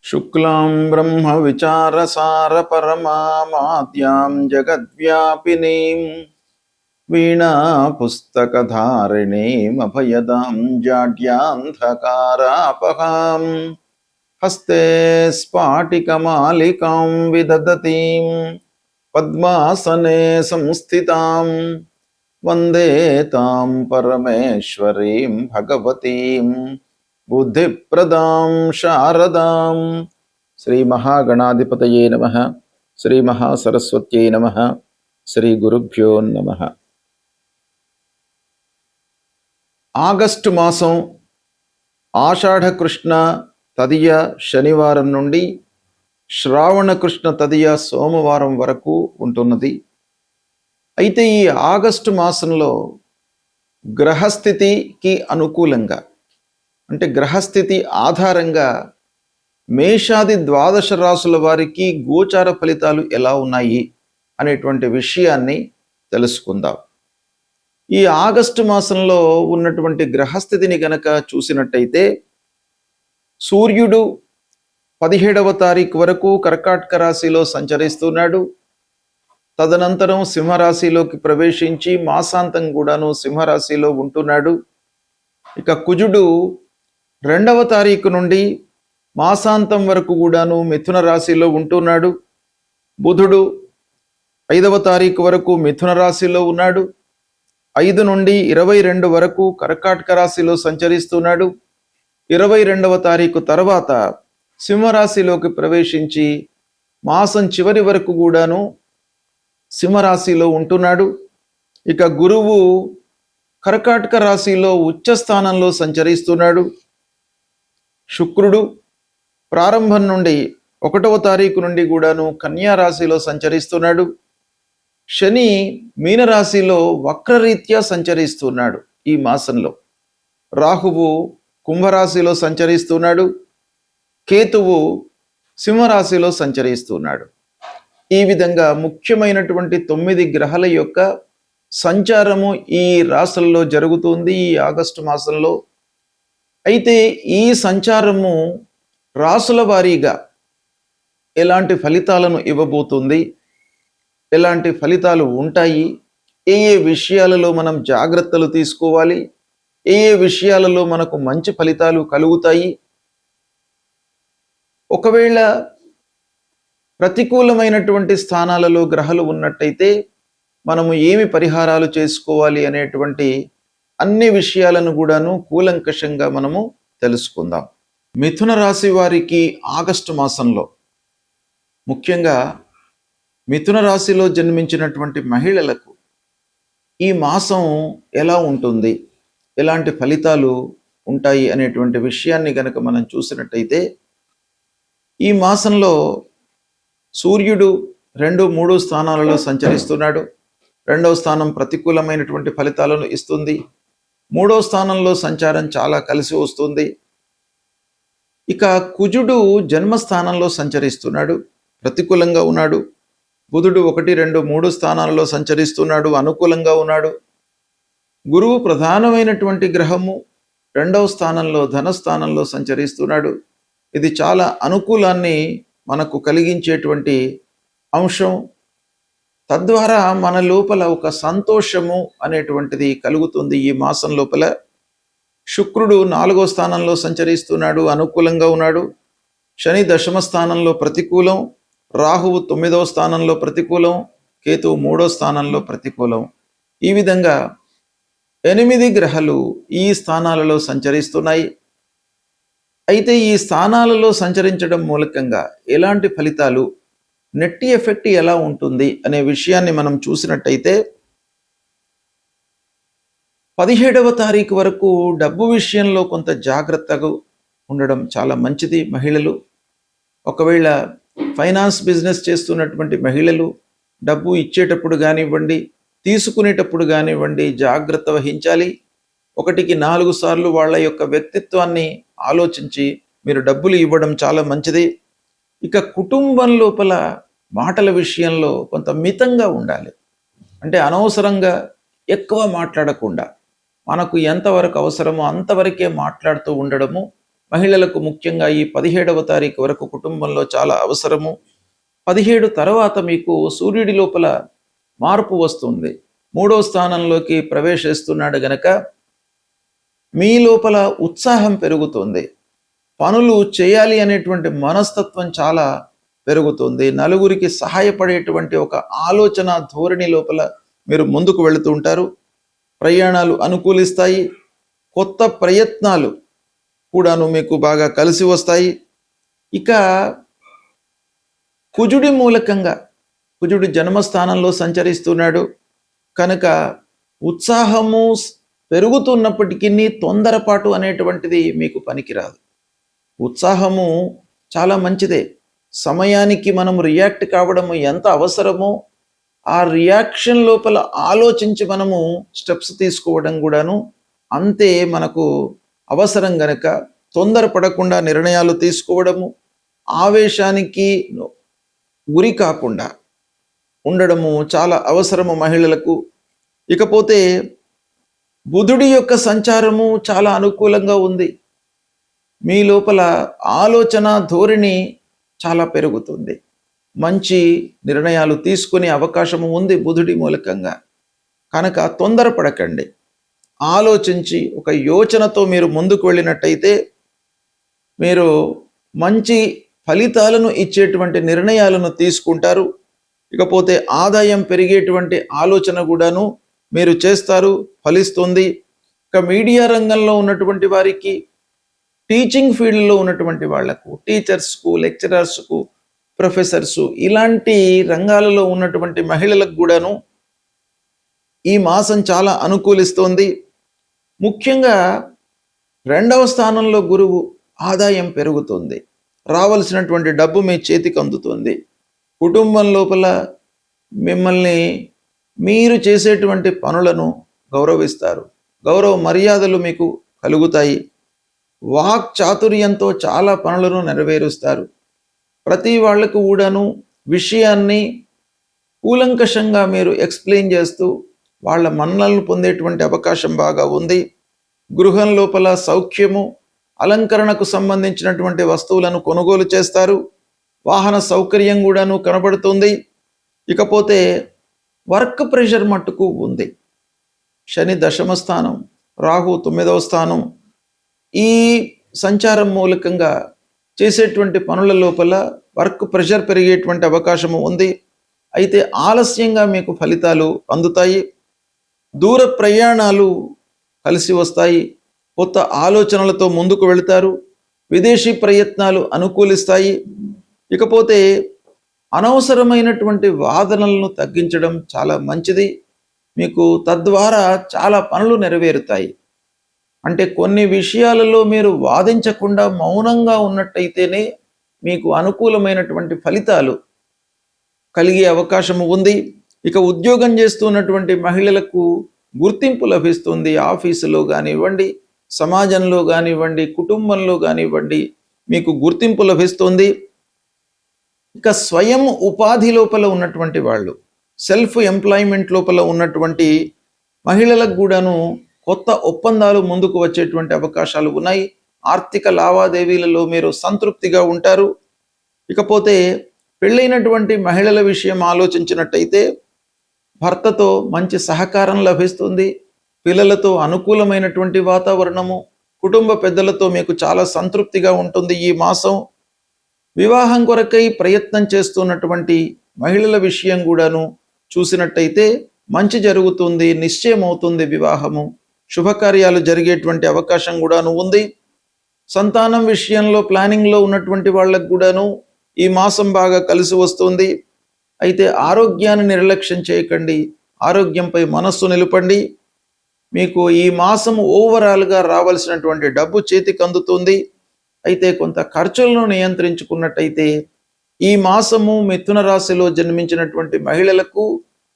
शुक्लां ब्रह्मविचारसारपरमामाद्यां जगद्व्यापिनीं वीणापुस्तकधारिणीमभयदां जाड्यान्धकारापहां हस्ते स्फाटिकमालिकां विदधतीं पद्मासने संस्थितां वन्दे तां परमेश्वरीं भगवतीं बुद्धिप्रदां शारदां। श्री महागणाधिपतये नमः। श्री महासरस्वत्यै नमः। श्री गुरुभ्यो नमः। ఆగస్టు మాసం ఆషాఢ కృష్ణ తదియ శనివారం నుండి శ్రావణ కృష్ణ తదియ సోమవారం వరకు ఉంటున్నది. అయితే ఈ ఆగస్టు మాసంలో గ్రహస్థితికి అనుకూలంగా అంటే గ్రహస్థితి ఆధారంగా మేషాది ద్వాదశ రాశుల వారికి గోచార ఫలితాలు ఎలా ఉన్నాయి అనేటువంటి విషయాన్ని తెలుసుకుందాం. ఈ ఆగస్టు మాసంలో ఉన్నటువంటి గ్రహస్థితిని గనక చూసినట్టయితే సూర్యుడు 17వ తారీఖు వరకు కర్కాటక రాశిలో సంచరిస్తున్నాడు. తదనంతరం సింహరాశిలోకి ప్రవేశించి మాసాంతం కూడాను సింహరాశిలో ఉంటున్నాడు. ఇక కుజుడు 2వ తారీఖు నుండి మాసాంతం వరకు కూడాను మిథున రాశిలో ఉంటున్నాడు. బుధుడు 5వ తారీఖు వరకు మిథున రాశిలో ఉన్నాడు. 5 నుండి 22 వరకు కర్కాటక రాశిలో సంచరిస్తున్నాడు. 22వ తారీఖు తర్వాత సింహరాశిలోకి ప్రవేశించి మాసం చివరి వరకు కూడాను సింహరాశిలో ఉంటున్నాడు. ఇక గురువు కర్కాటక రాశిలో ఉచ్చ స్థానంలో సంచరిస్తున్నాడు. శుక్రుడు ప్రారంభం నుండి 1వ తారీఖు నుండి కూడాను కన్యా రాశిలో సంచరిస్తున్నాడు. శని మీనరాశిలో వక్రరీత్యా సంచరిస్తున్నాడు ఈ మాసంలో. రాహువు కుంభరాశిలో సంచరిస్తున్నాడు. కేతువు సింహరాశిలో సంచరిస్తున్నాడు. ఈ విధంగా ముఖ్యమైనటువంటి 9 గ్రహాల యొక్క సంచారము ఈ రాశుల్లో జరుగుతుంది ఈ ఆగస్టు మాసంలో. అయితే ఈ సంచారము రాశుల వారీగా ఎలాంటి ఫలితాలను ఇవ్వబోతుంది, ఎలాంటి ఫలితాలు ఉంటాయి, ఏ ఏ విషయాలలో మనం జాగ్రత్తలు తీసుకోవాలి, ఏ ఏ విషయాలలో మనకు మంచి ఫలితాలు కలుగుతాయి, ఒకవేళ ప్రతికూలమైనటువంటి స్థానాలలో గ్రహాలు ఉన్నట్టయితే మనము ఏమి పరిహారాలు చేసుకోవాలి అనేటువంటి అన్ని విషయాలను కూడాను కూలంకషంగా మనము తెలుసుకుందాం. మిథున రాశి వారికి ఆగస్టు మాసంలో ముఖ్యంగా మిథున రాశిలో జన్మించినటువంటి మహిళలకు ఈ మాసం ఎలా ఉంటుంది, ఎలాంటి ఫలితాలు ఉంటాయి అనేటువంటి విషయాన్ని గనక మనం చూసినట్టయితే ఈ మాసంలో సూర్యుడు 2, 3 స్థానాలలో సంచరిస్తున్నాడు. 2వ స్థానం ప్రతికూలమైనటువంటి ఫలితాలను ఇస్తుంది. 3వ స్థానంలో సంచారం చాలా కలిసి వస్తుంది. ఇక కుజుడు జన్మస్థానంలో సంచరిస్తున్నాడు, ప్రతికూలంగా ఉన్నాడు. బుధుడు 1, 2, 3 స్థానాలలో సంచరిస్తున్నాడు, అనుకూలంగా ఉన్నాడు. గురువు ప్రధానమైనటువంటి గ్రహము 2వ స్థానంలో ధనస్థానంలో సంచరిస్తున్నాడు. ఇది చాలా అనుకూలాన్ని మనకు కలిగించేటువంటి అంశం. తద్వారా మన లోపల ఒక సంతోషము అనేటువంటిది కలుగుతుంది ఈ మాసం లోపల. శుక్రుడు 4వ స్థానంలో సంచరిస్తున్నాడు, అనుకూలంగా ఉన్నాడు. శని 10వ స్థానంలో ప్రతికూలం. రాహువు 9వ స్థానంలో ప్రతికూలం. కేతువు 3వ స్థానంలో ప్రతికూలం. ఈ విధంగా 8 గ్రహాలు ఈ స్థానాలలో సంచరిస్తున్నాయి. అయితే ఈ స్థానాలలో సంచరించడం మూలకంగా ఎలాంటి ఫలితాలు, నెట్ ఎఫెక్ట్ ఎలా ఉంటుంది అనే విషయాన్ని మనం చూసినట్టయితే 17వ తారీఖు వరకు డబ్బు విషయంలో కొంత జాగ్రత్తగా ఉండడం చాలా మంచిది. మహిళలు ఒకవేళ ఫైనాన్స్ బిజినెస్ చేస్తున్నటువంటి మహిళలు డబ్బు ఇచ్చేటప్పుడు కానివ్వండి, తీసుకునేటప్పుడు కానివ్వండి జాగ్రత్త వహించాలి. 1కి 4 సార్లు వాళ్ళ యొక్క వ్యక్తిత్వాన్ని ఆలోచించి మీరు డబ్బులు ఇవ్వడం చాలా మంచిది. ఇక కుటుంబం లోపల మాటల విషయంలో కొంత మితంగా ఉండాలి. అంటే అనవసరంగా ఎక్కువ మాట్లాడకుండా మనకు ఎంతవరకు అవసరమో అంతవరకే మాట్లాడుతూ ఉండడము మహిళలకు ముఖ్యంగా ఈ 17వ తారీఖు వరకు కుటుంబంలో చాలా అవసరము. 17 తర్వాత మీకు సూర్యుడి లోపల మార్పు వస్తుంది. 3వ స్థానంలోకి ప్రవేశిస్తున్నాడు గనక మీ లోపల ఉత్సాహం పెరుగుతుంది. పనులు చేయాలి అనేటువంటి మనస్తత్వం చాలా పెరుగుతుంది. నలుగురికి సహాయపడేటువంటి ఒక ఆలోచన ధోరణి లోపల మీరు ముందుకు వెళుతూ ఉంటారు. ప్రయాణాలు అనుకూలిస్తాయి. కొత్త ప్రయత్నాలు కూడాను మీకు బాగా కలిసి వస్తాయి. ఇక కుజుడి మూలకంగా, కుజుడు జన్మస్థానంలో సంచరిస్తున్నాడు కనుక ఉత్సాహము పెరుగుతున్నప్పటికీ తొందరపాటు అనేటువంటిది మీకు పనికిరాదు. ఉత్సాహము చాలా మంచిదే. సమయానికి మనం రియాక్ట్ కావడము ఎంత అవసరమో ఆ రియాక్షన్ లోపల ఆలోచించి మనము స్టెప్స్ తీసుకోవడం కూడాను అంతే మనకు అవసరం గనక తొందరపడకుండా నిర్ణయాలు తీసుకోవడము, ఆవేశానికి గురి కాకుండా ఉండడము చాలా అవసరము మహిళలకు. ఇకపోతే బుధుడి యొక్క సంచారము చాలా అనుకూలంగా ఉంది. మీ లోపల ఆలోచన ధోరణి చాలా పెరుగుతుంది. మంచి నిర్ణయాలు తీసుకునే అవకాశము ఉంది బుధుడి మూలకంగా. కనుక తొందరపడకండి. ఆలోచించి ఒక యోచనతో మీరు ముందుకు వెళ్ళినట్టయితే మీరు మంచి ఫలితాలను ఇచ్చేటువంటి నిర్ణయాలను తీసుకుంటారు. ఇకపోతే ఆదాయం పెరిగేటువంటి ఆలోచన కూడాను మీరు చేస్తారు, ఫలిస్తుంది. ఇక మీడియా రంగంలో ఉన్నటువంటి వారికి, టీచింగ్ ఫీల్డ్లో ఉన్నటువంటి వాళ్లకు, టీచర్స్కు, లెక్చరర్స్కు, ప్రొఫెసర్సు ఇలాంటి రంగాలలో ఉన్నటువంటి మహిళలకు కూడాను ఈ మాసం చాలా అనుకూలిస్తోంది. ముఖ్యంగా 2వ స్థానంలో గురువు, ఆదాయం పెరుగుతుంది. రావాల్సినటువంటి డబ్బు మీ చేతికి అందుతుంది. కుటుంబం లోపల మిమ్మల్ని మీరు చేసేటువంటి పనులను గౌరవిస్తారు. గౌరవ మర్యాదలు మీకు కలుగుతాయి. వాక్ చాతుర్యంతో చాలా పనులను నెరవేరుస్తారు. ప్రతి వాళ్లకు కూడాను విషయాన్ని కూలంకషంగా మీరు ఎక్స్ప్లెయిన్ చేస్తూ వాళ్ళ మన్నలను పొందేటువంటి అవకాశం బాగా ఉంది. గృహం లోపల సౌఖ్యము, అలంకరణకు సంబంధించినటువంటి వస్తువులను కొనుగోలు చేస్తారు. వాహన సౌకర్యం కూడాను కనబడుతుంది. ఇకపోతే వర్క్ ప్రెషర్ మట్టుకు ఉంది. శని 10వ స్థానం, రాహు 9వ స్థానం, ఈ సంచారం మూలకంగా చేసేటువంటి పనుల లోపల వర్క్ ప్రెషర్ పెరిగేటువంటి అవకాశము ఉంది. అయితే ఆలస్యంగా మీకు ఫలితాలు అందుతాయి. దూర ప్రయాణాలు కలిసి వస్తాయి. కొత్త ఆలోచనలతో ముందుకు వెళతారు. విదేశీ ప్రయత్నాలు అనుకూలిస్తాయి. ఇకపోతే అనవసరమైనటువంటి వాదనలను తగ్గించడం చాలా మంచిది. మీకు తద్వారా చాలా పనులు నెరవేరుతాయి. అంటే కొన్ని విషయాలలో మీరు వాదించకుండా మౌనంగా ఉన్నట్టయితేనే మీకు అనుకూలమైనటువంటి ఫలితాలు కలిగే అవకాశము ఉంది. ఇక ఉద్యోగం చేస్తున్నటువంటి మహిళలకు గుర్తింపు లభిస్తుంది. ఆఫీసులో కానివ్వండి, సమాజంలో కానివ్వండి, కుటుంబంలో కానివ్వండి, మీకు గుర్తింపు లభిస్తుంది. ఇక స్వయం ఉపాధి లోపల ఉన్నటువంటి వాళ్ళు, సెల్ఫ్ ఎంప్లాయ్మెంట్ లోపల ఉన్నటువంటి మహిళలకు కూడాను కొత్త ఒప్పందాలు ముందుకు వచ్చేటువంటి అవకాశాలు ఉన్నాయి. ఆర్థిక లావాదేవీలలో మీరు సంతృప్తిగా ఉంటారు. ఇకపోతే పెళ్ళైనటువంటి మహిళల విషయం ఆలోచించినట్టయితే భర్తతో మంచి సహకారం లభిస్తుంది. పిల్లలతో అనుకూలమైనటువంటి వాతావరణము, కుటుంబ పెద్దలతో మీకు చాలా సంతృప్తిగా ఉంటుంది ఈ మాసం. వివాహం కొరకై ప్రయత్నం చేస్తున్నటువంటి మహిళల విషయం కూడాను చూసినట్టయితే మంచి జరుగుతుంది, నిశ్చయం అవుతుంది. వివాహము, శుభకార్యాలు జరిగేటువంటి అవకాశం కూడాను ఉంది. సంతానం విషయంలో ప్లానింగ్లో ఉన్నటువంటి వాళ్ళకు కూడాను ఈ మాసం బాగా కలిసి వస్తుంది. అయితే ఆరోగ్యాన్ని నిర్లక్ష్యం చేయకండి. ఆరోగ్యంపై మనస్సు నిలపండి. మీకు ఈ మాసం ఓవరాల్గా రావాల్సినటువంటి డబ్బు చేతికి అందుతుంది. అయితే కొంత ఖర్చులను నియంత్రించుకున్నట్టయితే ఈ మాసము మిథున రాశిలో జన్మించినటువంటి మహిళలకు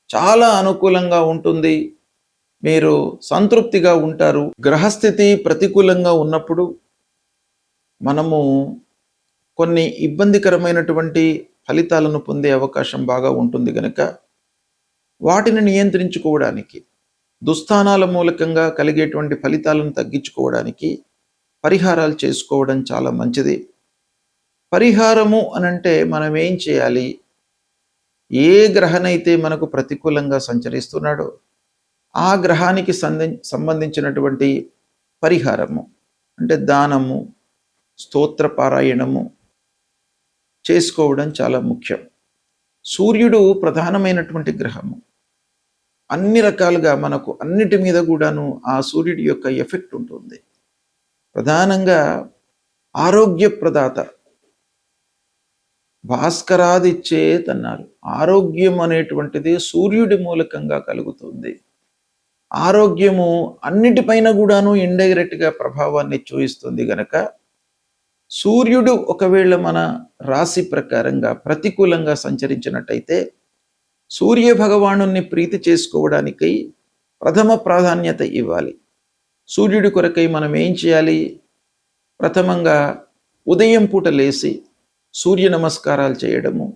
చాలా అనుకూలంగా ఉంటుంది. మీరు సంతృప్తిగా ఉంటారు. గ్రహస్థితి ప్రతికూలంగా ఉన్నప్పుడు మనము కొన్ని ఇబ్బందికరమైనటువంటి ఫలితాలను పొందే అవకాశం బాగా ఉంటుంది కనుక వాటిని నియంత్రించుకోవడానికి, దుస్థానాల మూలకంగా కలిగేటువంటి ఫలితాలను తగ్గించుకోవడానికి పరిహారాలు చేసుకోవడం చాలా మంచిది. పరిహారము అనంటే మనం ఏం చేయాలి? ఏ గ్రహనైతే మనకు ప్రతికూలంగా సంచరిస్తున్నాడో ఆ గ్రహానికి సంబంధించినటువంటి పరిహారము అంటే దానము, స్తోత్ర పారాయణము చేసుకోవడం చాలా ముఖ్యం. సూర్యుడు ప్రధానమైనటువంటి గ్రహము. అన్ని రకాలుగా మనకు అన్నిటి మీద కూడాను ఆ సూర్యుడి యొక్క ఎఫెక్ట్ ఉంటుంది. ప్రధానంగా ఆరోగ్య ప్రదాత, భాస్కరాదిచ్చేత్ అన్నారు. ఆరోగ్యం అనేటువంటిది సూర్యుడి మూలకంగా కలుగుతుంది. ఆరోగ్యము అన్నిటిపైన కూడాను ఇండైరెక్ట్గా ప్రభావాన్ని చూపిస్తుంది గనక సూర్యుడు ఒకవేళ మన రాశి ప్రకారంగా ప్రతికూలంగా సంచరించినట్టయితే సూర్య భగవానుని ప్రీతి చేసుకోవడానికై ప్రథమ ప్రాధాన్యత ఇవ్వాలి. సూర్యుడి కొరకై మనం ఏం చేయాలి? ప్రథమంగా ఉదయం పూట లేచి సూర్య నమస్కారాలు చేయడము,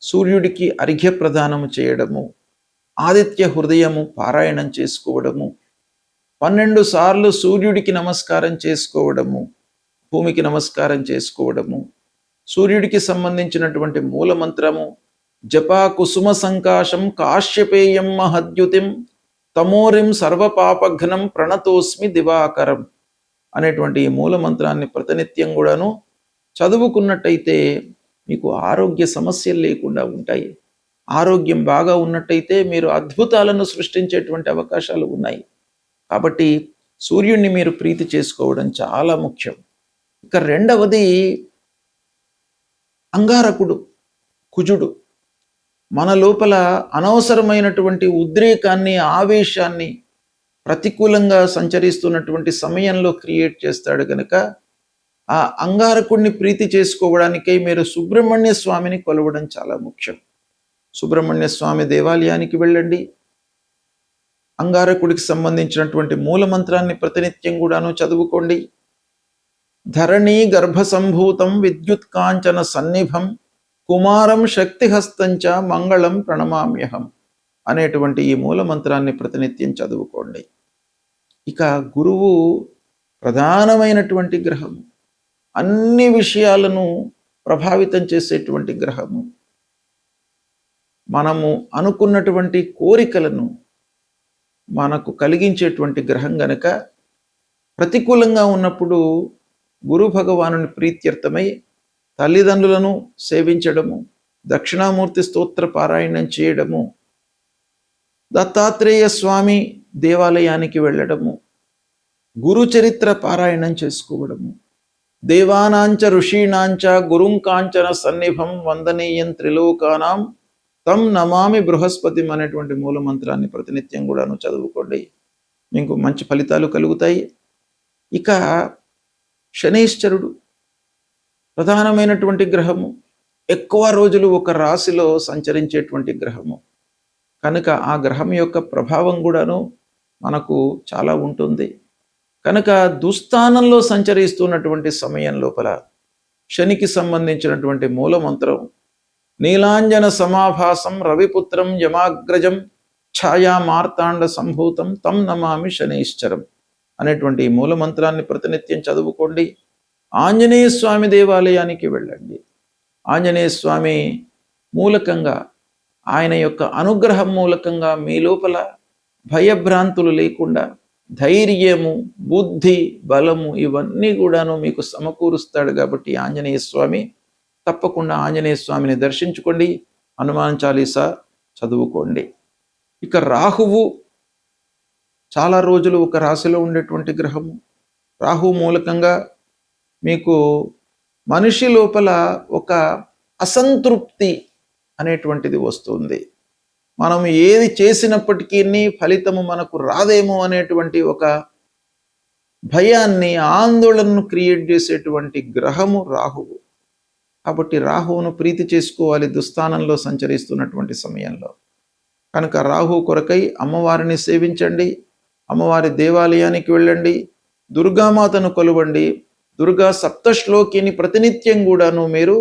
సూర్యుడికి అర్ఘ్య ప్రదానము చేయడము, ఆదిత్య హృదయము పారాయణం చేసుకోవడము, 12 సార్లు సూర్యుడికి నమస్కారం చేసుకోవడము, భూమికి నమస్కారం చేసుకోవడము, సూర్యుడికి సంబంధించినటువంటి మూలమంత్రము జపా కుసుమ సంకాశం కాశ్యపేయం మహద్యుతిం తమోరిం సర్వపాపఘ్నం ప్రణతోస్మి దివాకరం అనేటువంటి ఈ మూలమంత్రాన్ని ప్రతినిత్యం కూడాను చదువుకున్నట్టయితే మీకు ఆరోగ్య సమస్యలు లేకుండా ఉంటాయి. ఆరోగ్యం బాగా ఉన్నట్టయితే మీరు అద్భుతాలను సృష్టించేటువంటి అవకాశాలు ఉన్నాయి. కాబట్టి సూర్యుడిని మీరు ప్రీతి చేసుకోవడం చాలా ముఖ్యం. ఇక రెండవది అంగారకుడు, కుజుడు. మన లోపల అనవసరమైనటువంటి ఉద్రేకాన్ని, ఆవేశాన్ని ప్రతికూలంగా సంచరిస్తున్నటువంటి సమయంలో క్రియేట్ చేస్తాడు కనుక ఆ అంగారకుడిని ప్రీతి చేసుకోవడానికై మీరు సుబ్రహ్మణ్య స్వామిని కొలవడం చాలా ముఖ్యం. సుబ్రహ్మణ్య స్వామి దేవాలయానికి వెళ్ళండి. అంగారకుడికి సంబంధించినటువంటి మూలమంత్రాన్ని ప్రతినిత్యం కూడాను చదువుకోండి. ధరణీ గర్భ సంభూతం విద్యుత్ కాంచన సన్నిభం కుమారం శక్తిహస్తంచ మంగళం ప్రణమామ్యహం అనేటువంటి ఈ మూలమంత్రాన్ని ప్రతినిత్యం చదువుకోండి. ఇక గురువు ప్రధానమైనటువంటి గ్రహము, అన్ని విషయాలను ప్రభావితం చేసేటువంటి గ్రహము. మనము అనుకున్నటువంటి కోరికలను మనకు కలిగించేటువంటి గ్రహం గనక ప్రతికూలంగా ఉన్నప్పుడు గురు భగవానుని ప్రీత్యర్థమై తల్లిదండ్రులను సేవించడము, దక్షిణామూర్తి స్తోత్ర పారాయణం చేయడము, దత్తాత్రేయ స్వామి దేవాలయానికి వెళ్ళడము, గురు చరిత్ర పారాయణం చేసుకోవడము, దేవానాంచ ఋషీణాంచ గురుం కాంచన సన్నిభం వందనీయం త్రిలోకానాం తం నమామి బృహస్పతిం అనేటువంటి మూలమంత్రాన్ని ప్రతినిత్యం కూడాను చదువుకోండి. మీకు మంచి ఫలితాలు కలుగుతాయి. ఇక శనైశ్చరుడు ప్రధానమైనటువంటి గ్రహము, ఎక్కువ రోజులు ఒక రాశిలో సంచరించేటువంటి గ్రహము కనుక ఆ గ్రహం యొక్క ప్రభావం కూడాను మనకు చాలా ఉంటుంది. కనుక దుస్థానంలో సంచరిస్తున్నటువంటి సమయం లోపల శనికి సంబంధించినటువంటి మూలమంత్రం నీలాంజన సమాభాసం రవిపుత్రం యమాగ్రజం ఛాయా మార్తాండ సంభూతం తం నమామి శనైశ్చరం అనేటువంటి మూలమంత్రాన్ని ప్రతినిత్యం చదువుకోండి. ఆంజనేయ స్వామి దేవాలయానికి వెళ్ళండి. ఆంజనేయ స్వామి మూలకంగా, ఆయన యొక్క అనుగ్రహం మూలకంగా మీ లోపల భయభ్రాంతులు లేకుండా ధైర్యము, బుద్ధి, బలము ఇవన్నీ కూడాను మీకు సమకూరుస్తాడు. కాబట్టి ఆంజనేయ స్వామి, తప్పకుండా ఆంజనేయ స్వామిని దర్శించుకోండి. హనుమాన్ చాలీసా చదువుకోండి. ఇక రాహువు చాలా రోజులు ఒక రాశిలో ఉండేటువంటి గ్రహము. రాహువు మూలకంగా మీకు మనిషి లోపల ఒక అసంతృప్తి అనేటువంటిది వస్తుంది. మనం ఏది చేసినప్పటికీ ఫలితము మనకు రాదేమో అనేటువంటి ఒక భయాన్ని, ఆందోళనను క్రియేట్ చేసేటువంటి గ్రహము రాహువు. కాబట్టి రాహువును ప్రీతి చేసుకోవాలి దుస్థానంలో సంచరిస్తున్నటువంటి సమయంలో. కనుక రాహువు కొరకై అమ్మవారిని సేవించండి, అమ్మవారి దేవాలయానికి వెళ్ళండి, దుర్గామాతను కొలవండి, దుర్గా సప్తశ్లోకిని ప్రతినిత్యం కూడాను మీరు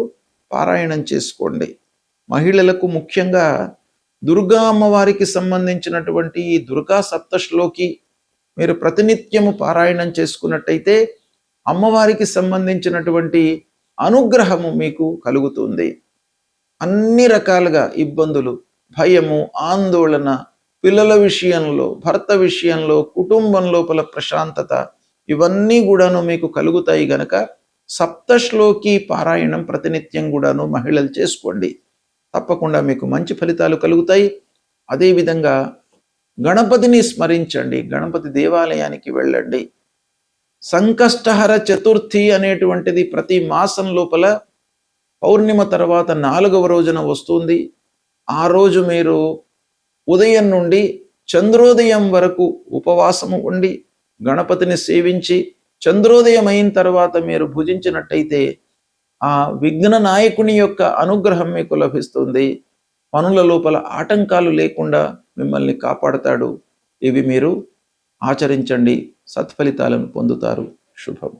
పారాయణం చేసుకోండి. మహిళలకు ముఖ్యంగా దుర్గా అమ్మవారికి సంబంధించినటువంటి ఈ దుర్గా సప్తశ్లోకి మీరు ప్రతినిత్యము పారాయణం చేసుకున్నట్టయితే అమ్మవారికి సంబంధించినటువంటి అనుగ్రహము మీకు కలుగుతుంది. అన్ని రకాలుగా ఇబ్బందులు, భయము, ఆందోళన, పిల్లల విషయంలో, భర్త విషయంలో, కుటుంబం లోపల ప్రశాంతత, ఇవన్నీ కూడాను మీకు కలుగుతాయి గనక సప్తశ్లోకి పారాయణం ప్రతినిత్యం కూడాను మహిళలు చేసుకోండి. తప్పకుండా మీకు మంచి ఫలితాలు కలుగుతాయి. అదేవిధంగా గణపతిని స్మరించండి, గణపతి దేవాలయానికి వెళ్ళండి. సంకష్టహర చతుర్థి అనేటువంటిది ప్రతి మాసం లోపల పౌర్ణిమ తర్వాత 4వ రోజున వస్తుంది. ఆ రోజు మీరు ఉదయం నుండి చంద్రోదయం వరకు ఉపవాసము ఉండి గణపతిని సేవించి చంద్రోదయం అయిన తర్వాత మీరు భుజించినట్టయితే ఆ విఘ్న నాయకుని యొక్క అనుగ్రహం మీకు లభిస్తుంది. పనుల లోపల ఆటంకాలు లేకుండా మిమ్మల్ని కాపాడతాడు. ఇవి మీరు ఆచరించండి, సత్ఫలితాలను పొందుతారు. శుభం.